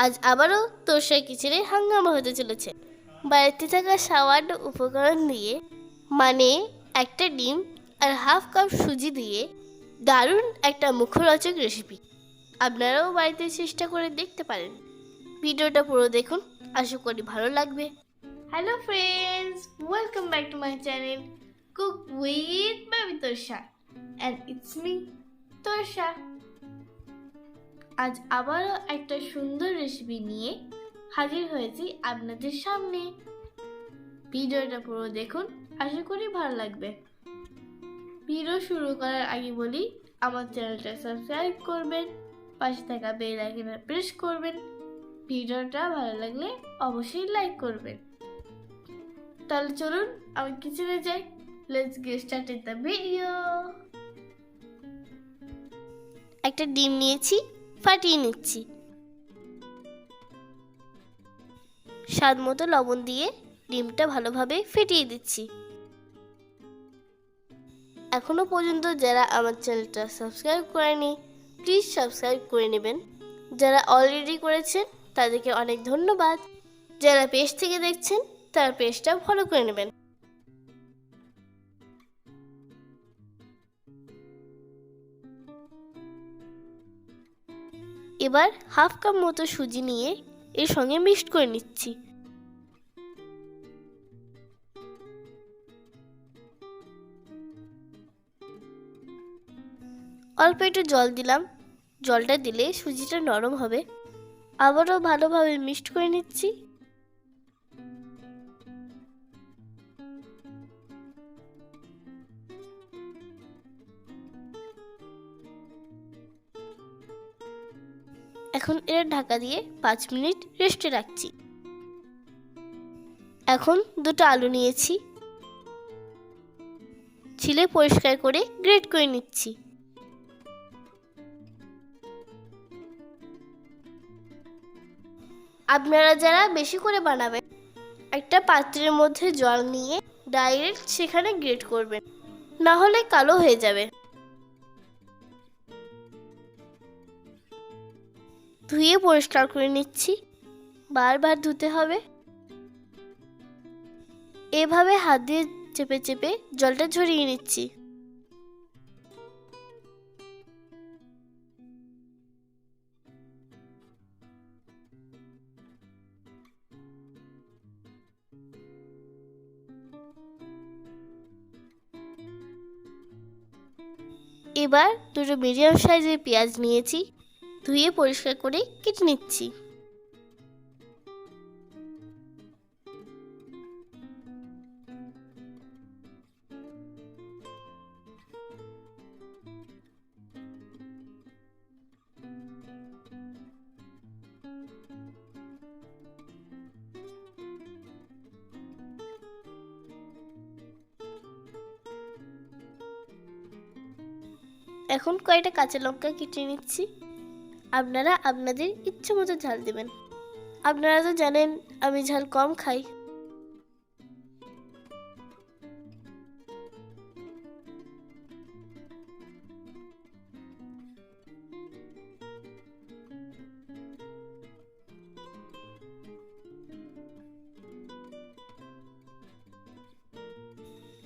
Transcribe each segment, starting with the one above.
আজ আবারও তোরসার কিচেনে হাঙ্গামা হতে চলেছে। বাড়িতে থাকা সামান্য উপকরণ দিয়ে, মানে একটা ডিম আর হাফ কাপ সুজি দিয়ে দারুণ একটা মুখরোচক রেসিপি। আপনারাও বাড়িতে চেষ্টা করে দেখতে পারেন। ভিডিওটা পুরো দেখুন, আশা করি ভালো লাগবে। Hello friends, welcome back to my channel cook with baby Torsa, and it's me Torsa. আজ আবারও একটা সুন্দর রেসিপি নিয়ে হাজির হয়েছি আপনাদের সামনে। ভিডিওটা পুরো দেখুন, আশা করি ভালো লাগবে। ভিডিও শুরু করার আগে বলি, আমার চ্যানেলটা সাবস্ক্রাইব করবেন, পাশে থাকা বেল আইকনে প্রেস করবেন। ভিডিওটা ভালো লাগলে অবশ্যই লাইক করবেন। তাহলে চলুন আমি কিচেনে যাই। Let's get started the video. একটা ডিম নিয়েছি, ফাটিয়ে নিচ্ছি। স্বাদ মতো লবণ দিয়ে ডিমটা ভালোভাবে ফেটিয়ে দিচ্ছি। এখনো পর্যন্ত যারা আমার চ্যানেলটা সাবস্ক্রাইব করেনি, প্লিজ সাবস্ক্রাইব করে নেবেন। যারা অলরেডি করেছেন তাদেরকে অনেক ধন্যবাদ। যারা পেজ থেকে দেখছেন তারা পেজটা ফলো করে নেবেন। এবার হাফ কাপ মতো সুজি নিয়ে এর সঙ্গে মিক্সড করে নিচ্ছি। অল্প একটু জল দিলাম। জলটা দিলে সুজিটা নরম হবে। আবারও ভালোভাবে মিক্সড করে নিচ্ছি। এখন এর ঢাকা দিয়ে 5 মিনিট রেস্টে রাখছি। এখন দুটো আলু নিয়েছি, ছিলে পরিষ্কার করে গ্রেট করে নিচ্ছি। আপনারা যারা বেশি করে বানাবেন, একটা পাত্রের মধ্যে জল নিয়ে ডাইরেক্ট সেখানে গ্রেট করবেন, না হলে কালো হয়ে যাবে। ধুয়ে পরিষ্কার করে নিচ্ছি। বারবার ধুতে হবে। এভাবে হাত দিয়ে চেপে চেপে জলটা ঝরিয়ে নিচ্ছি। এবার দুটো মিডিয়াম সাইজের পেঁয়াজ নিয়েছি, ধুয়ে পরিষ্কার করে কেটে নিচ্ছি। এখন কয়েকটা কাঁচা লঙ্কা কেটে নিচ্ছি। আপনারা আপনাদের ইচ্ছে মতো ঝাল দেবেন। আপনারা তো জানেন আমি ঝাল কম খাই।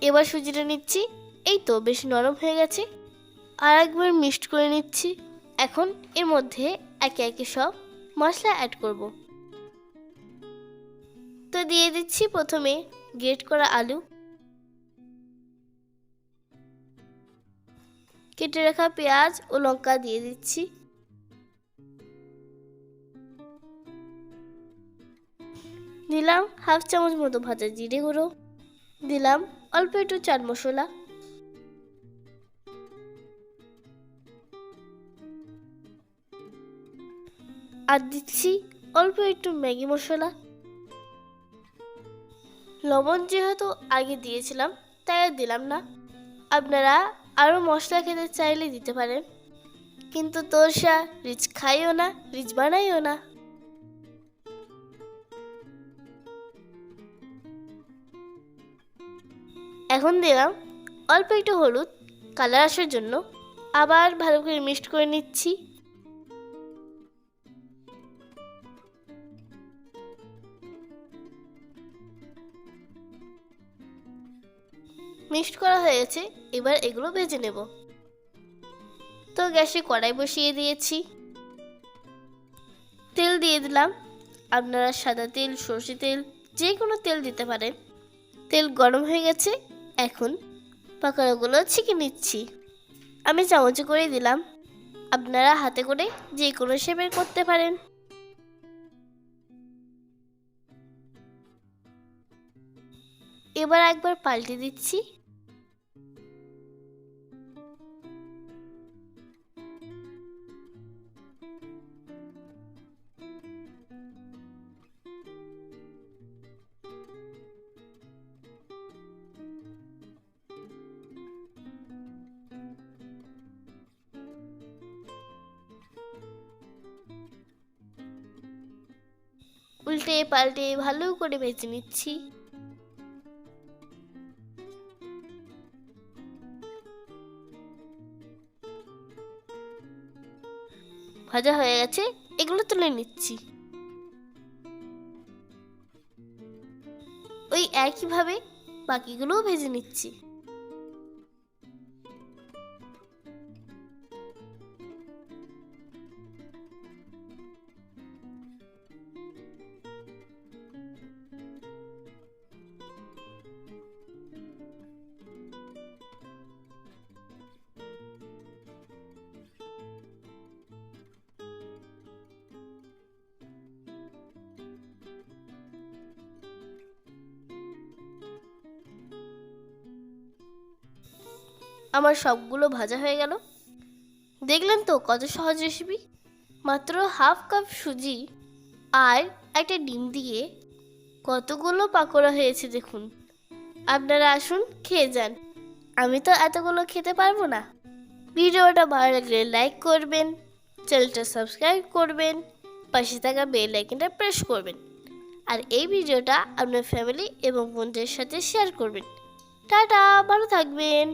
এবার সুজিটা নিচ্ছি। এই তো বেশ নরম হয়ে গেছে। আর একবার মিক্সড করে নিচ্ছি। এখন এর মধ্যে একে একে সব মশলা অ্যাড করব। তো দিয়ে দিচ্ছি প্রথমে গ্রেট করা আলু, কেটে রাখা পেঁয়াজ ও লঙ্কা দিয়ে দিচ্ছি। দিলাম হাফ চামচ মতো ভাজা জিরে গুঁড়ো, দিলাম অল্প একটু চাট মশলা, আর দিচ্ছি অল্প একটু ম্যাগি মশলা। লবণ যেহেতু আগে দিয়েছিলাম তাই আর দিলাম না। আপনারা আরও মশলা খেতে চাইলে দিতে পারেন, কিন্তু তোরসা রিচ খাইও না, রিচ বানাইও না। এখন দিলাম অল্প একটু হলুদ কালার আসার জন্য। আবার ভালো করে মিক্সড করে নিচ্ছি। মিক্সড করা হয়ে গেছে, এবার এগুলো ভেজে নেব। তো গ্যাসে কড়াই বসিয়ে দিয়েছি, তেল দিয়ে দিলাম। আপনারা সাদা তেল, সরষে তেল, যে কোনো তেল দিতে পারেন। তেল গরম হয়ে গেছে, এখন পাকোড়াগুলো ছেঁকে নিচ্ছি। আমি চামচে করে দিলাম, আপনারা হাতে করে যে কোনো শেপের করতে পারেন। এবার একবার পাল্টে দিচ্ছি। উল্টে পাল্টে ভালো করে ভেজে নিচ্ছি। ভাজা হয়ে গেছে, এগুলো তুলে নিচ্ছি। ওই একইভাবে বাকিগুলোও ভেজে নিচ্ছি। আমার সবগুলো ভাজা হয়ে গেল। দেখলেন তো কত সহজ রেসিপি। মাত্র হাফ কাপ সুজি আর একটা ডিম দিয়ে কতগুলো পাকোড়া হয়েছে দেখুন। আপনারা আসুন, খেয়ে যান। আমি তো এতগুলো খেতে পারবো না। ভিডিওটা ভালো লাগলে লাইক করবেন, চ্যানেলটা সাবস্ক্রাইব করবেন, পাশে থাকা বেল আইকনটা প্রেস করবেন। আর এই ভিডিওটা আপনার ফ্যামিলি এবং বন্ধুদের সাথে শেয়ার করবেন। টাটা, ভালো থাকবেন।